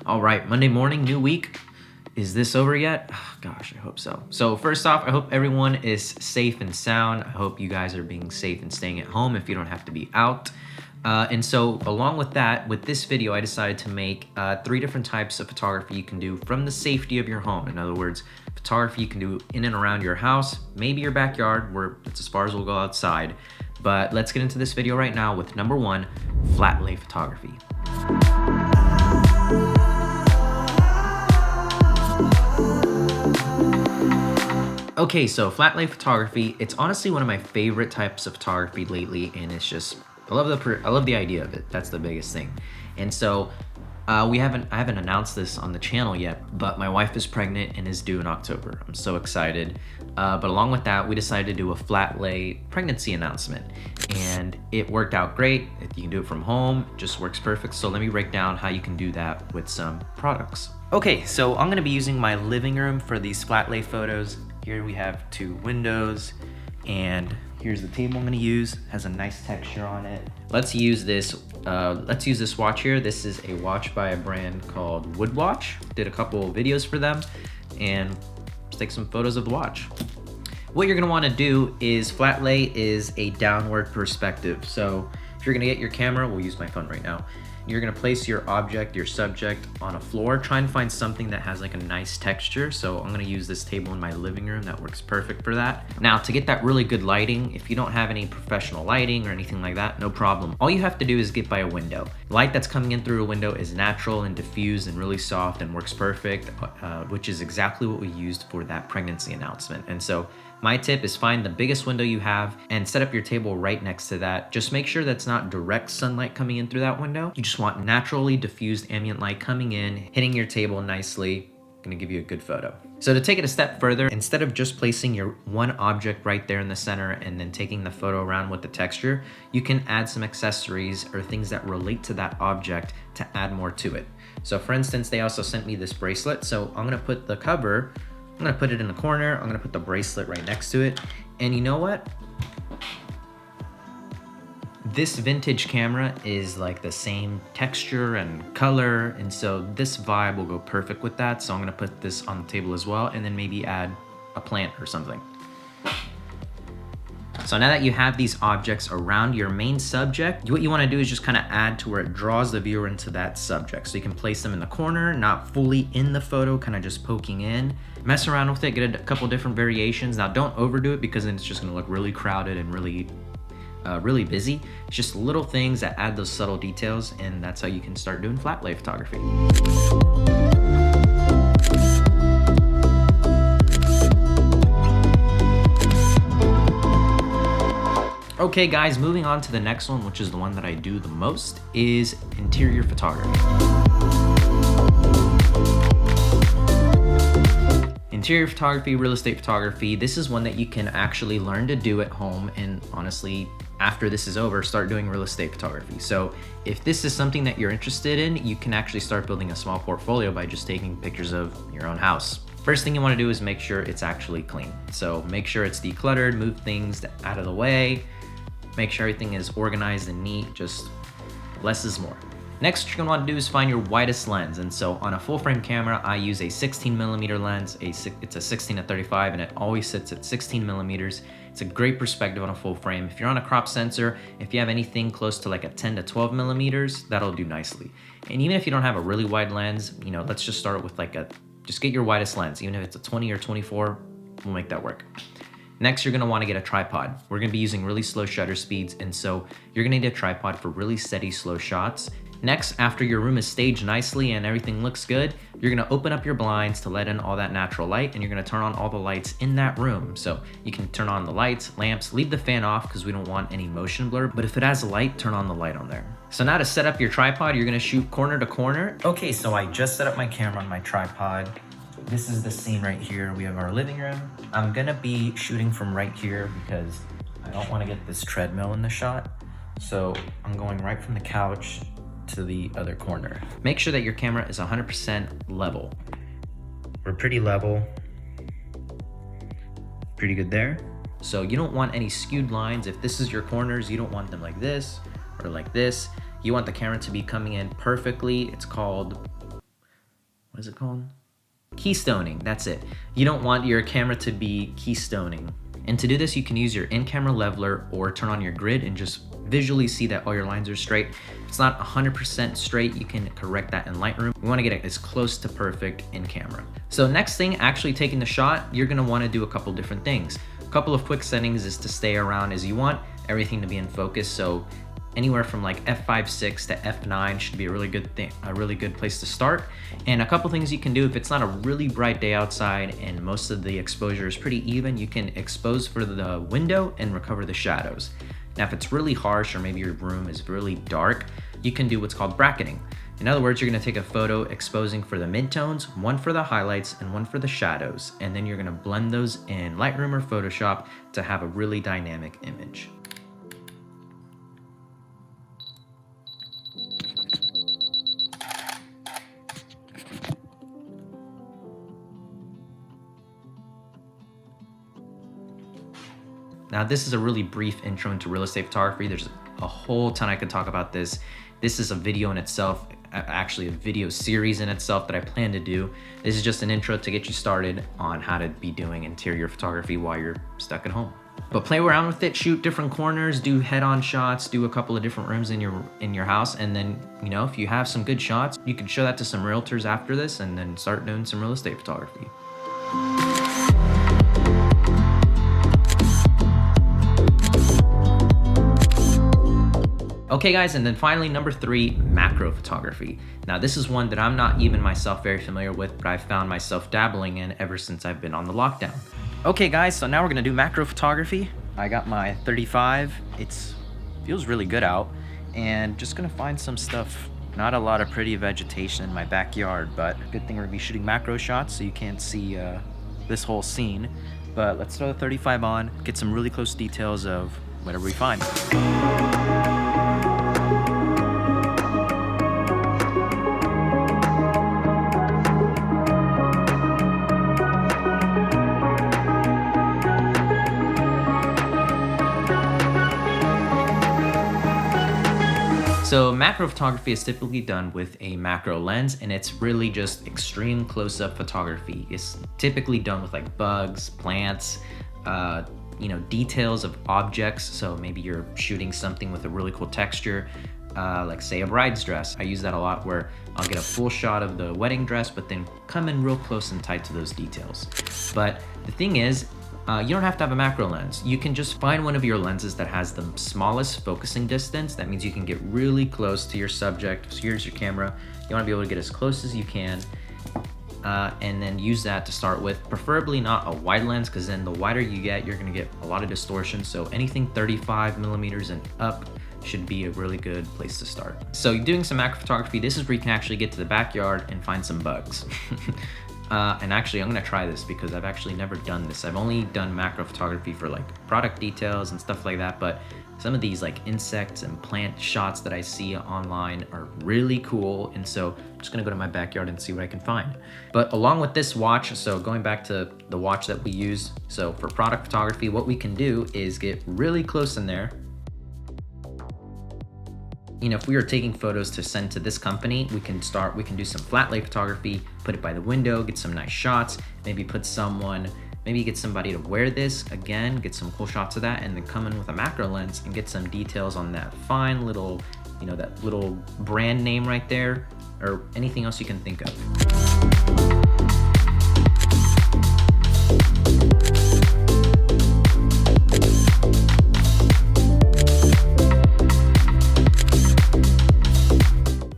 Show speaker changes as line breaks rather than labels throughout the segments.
All right, Monday morning, new week. Is this over yet? Oh, gosh, I hope so. So first off, I hope everyone is safe and sound. I hope you guys are being safe and staying at home if you don't have to be out. And so along with that, with this video, I decided to make 3 different types of photography you can do from the safety of your home. In other words, photography you can do in and around your house, maybe your backyard, where it's as far as we'll go outside. But let's get into this video right now with number 1, FLATLAY photography. Okay, so FLATLAY photography, it's honestly one of my favorite types of photography lately, and it's just, I love the idea of it. That's the biggest thing. And so I haven't announced this on the channel yet, but my wife is pregnant and is due in October. I'm so excited. But along with that, we decided to do a FLATLAY pregnancy announcement, and it worked out great. You can do it from home, it just works perfect. So let me break down how you can do that with some products. Okay, so I'm gonna be using my living room for these FLATLAY photos. Here we have 2 windows, and here's the table I'm gonna use. It has a nice texture on it. Let's use this watch here. This is a watch by a brand called Wood Watch. Did a couple videos for them, and let's take some photos of the watch. What you're gonna wanna do is, FLATLAY is a downward perspective. So if you're gonna get your camera, we'll use my phone right now. You're gonna place your object, your subject, on a floor. Try and find something that has like a nice texture. So I'm gonna use this table in my living room. That works perfect for that. Now, to get that really good lighting, if you don't have any professional lighting or anything like that, no problem. All you have to do is get by a window. Light that's coming in through a window is natural and diffused and really soft and works perfect, which is exactly what we used for that pregnancy announcement. And so my tip is, find the biggest window you have and set up your table right next to that. Just make sure that's not direct sunlight coming in through that window. You just want naturally diffused ambient light coming in, hitting your table nicely. Gonna give you a good photo. So to take it a step further, instead of just placing your one object right there in the center and then taking the photo around with the texture, you can add some accessories or things that relate to that object to add more to it. So for instance, they also sent me this bracelet. So I'm gonna put the cover, I'm gonna put it in the corner, I'm gonna put the bracelet right next to it. And you know what? This vintage camera is like the same texture and color, and so this vibe will go perfect with that. So I'm gonna put this on the table as well, and then maybe add a plant or something. So now that you have these objects around your main subject, what you wanna do is just kinda add to where it draws the viewer into that subject. So you can place them in the corner, not fully in the photo, kinda just poking in. Mess around with it, get a couple different variations. Now don't overdo it, because then it's just gonna look really crowded and really busy. It's just little things that add those subtle details, and that's how you can start doing FLATLAY photography. Okay guys, moving on to the next one, which is the one that I do the most, is interior photography. Interior photography, real estate photography, this is one that you can actually learn to do at home, and honestly, after this is over, start doing real estate photography. So if this is something that you're interested in, you can actually start building a small portfolio by just taking pictures of your own house. First thing you wanna do is make sure it's actually clean. So make sure it's decluttered, move things out of the way, make sure everything is organized and neat, just less is more. Next, what you're gonna wanna do is find your widest lens. And so on a full frame camera, I use a 16mm lens. It's a 16-35, and it always sits at 16 millimeters. It's a great perspective on a full frame. If you're on a crop sensor, if you have anything close to like a 10 to 12 millimeters, that'll do nicely. And even if you don't have a really wide lens, let's just start with just get your widest lens. Even if it's a 20 or 24, we'll make that work. Next, you're gonna wanna get a tripod. We're gonna be using really slow shutter speeds, and so you're gonna need a tripod for really steady, slow shots. Next, after your room is staged nicely and everything looks good, you're gonna open up your blinds to let in all that natural light, and you're gonna turn on all the lights in that room. So you can turn on the lights, lamps, leave the fan off because we don't want any motion blur, but if it has a light, turn on the light on there. So now to set up your tripod, you're gonna shoot corner to corner. Okay, so I just set up my camera on my tripod. This is the scene right here. We have our living room. I'm gonna be shooting from right here because I don't wanna get this treadmill in the shot. So I'm going right from the couch to the other corner. Make sure that your camera is 100% level. We're pretty level. Pretty good there. So you don't want any skewed lines. If this is your corners, you don't want them like this or like this. You want the camera to be coming in perfectly. It's called what is it called? Keystoning, that's it. You don't want your camera to be keystoning. And to do this, you can use your in-camera leveler or turn on your grid and just visually see that all your lines are straight. If it's not 100% straight, you can correct that in Lightroom. We wanna get it as close to perfect in camera. So next thing, actually taking the shot, you're gonna wanna do a couple different things. A couple of quick settings is to stay around as you want everything to be in focus. So anywhere from like f5.6 to f9 should be a really good thing, a really good place to start. And a couple things you can do if it's not a really bright day outside and most of the exposure is pretty even, you can expose for the window and recover the shadows. Now, if it's really harsh or maybe your room is really dark, you can do what's called bracketing. In other words, you're gonna take a photo exposing for the midtones, one for the highlights, and one for the shadows. And then you're gonna blend those in Lightroom or Photoshop to have a really dynamic image. Now, this is a really brief intro into real estate photography. There's a whole ton I could talk about this. This is a video in itself, actually a video series in itself that I plan to do. This is just an intro to get you started on how to be doing interior photography while you're stuck at home. But play around with it, shoot different corners, do head-on shots, do a couple of different rooms in your house, and then, you know, if you have some good shots, you can show that to some realtors after this and then start doing some real estate photography. Okay guys, and then finally number 3, macro photography. Now this is one that I'm not even myself very familiar with, but I've found myself dabbling in ever since I've been on the lockdown. Okay guys, so now we're gonna do macro photography. I got my 35, feels really good out, and just gonna find some stuff. Not a lot of pretty vegetation in my backyard, but good thing we're gonna be shooting macro shots so you can't see this whole scene. But let's throw the 35 on, get some really close details of whatever we find. So macro photography is typically done with a macro lens, and it's really just extreme close-up photography. It's typically done with like bugs, plants, you know, details of objects. So maybe you're shooting something with a really cool texture, like say a bride's dress. I use that a lot where I'll get a full shot of the wedding dress, but then come in real close and tight to those details. But the thing is, you don't have to have a macro lens. You can just find one of your lenses that has the smallest focusing distance. That means you can get really close to your subject. So here's your camera. You wanna be able to get as close as you can, and then use that to start with. Preferably not a wide lens, because then the wider you get, you're gonna get a lot of distortion. So anything 35 millimeters and up should be a really good place to start. So doing some macro photography, this is where you can actually get to the backyard and find some bugs. And actually, I'm gonna try this because I've actually never done this. I've only done macro photography for like product details and stuff like that, but some of these like insects and plant shots that I see online are really cool. And so I'm just gonna go to my backyard and see what I can find. But along with this watch, so going back to the watch that we use, so for product photography, what we can do is get really close in there. You know, if we were taking photos to send to this company, we can do some FLATLAY photography, put it by the window, get some nice shots, maybe get somebody to wear this, again, get some cool shots of that, and then come in with a macro lens and get some details on that fine little, you know, that little brand name right there, or anything else you can think of.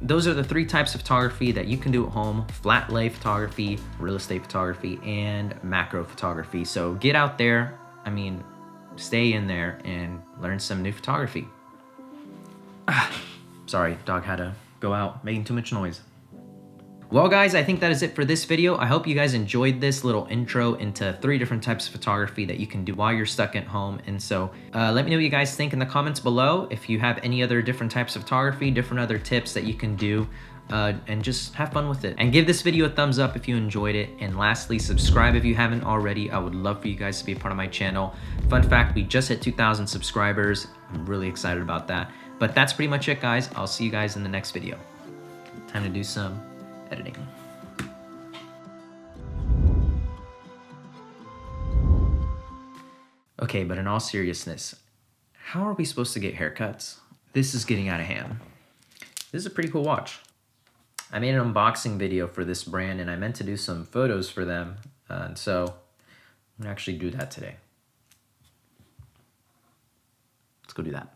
Those are the 3 types of photography that you can do at home: flat lay photography, real estate photography, and macro photography. So get out there, stay in there and learn some new photography. Sorry, dog had to go out making too much noise. Well guys, I think that is it for this video. I hope you guys enjoyed this little intro into 3 different types of photography that you can do while you're stuck at home. And so let me know what you guys think in the comments below. If you have any other different types of photography, different other tips that you can do, and just have fun with it. And give this video a thumbs up if you enjoyed it. And lastly, subscribe if you haven't already. I would love for you guys to be a part of my channel. Fun fact, we just hit 2,000 subscribers. I'm really excited about that. But that's pretty much it, guys. I'll see you guys in the next video. Time to do some editing. Okay, but in all seriousness, how are we supposed to get haircuts? This is getting out of hand. This is a pretty cool watch. I made an unboxing video for this brand and I meant to do some photos for them. And so I'm gonna actually do that today. Let's go do that.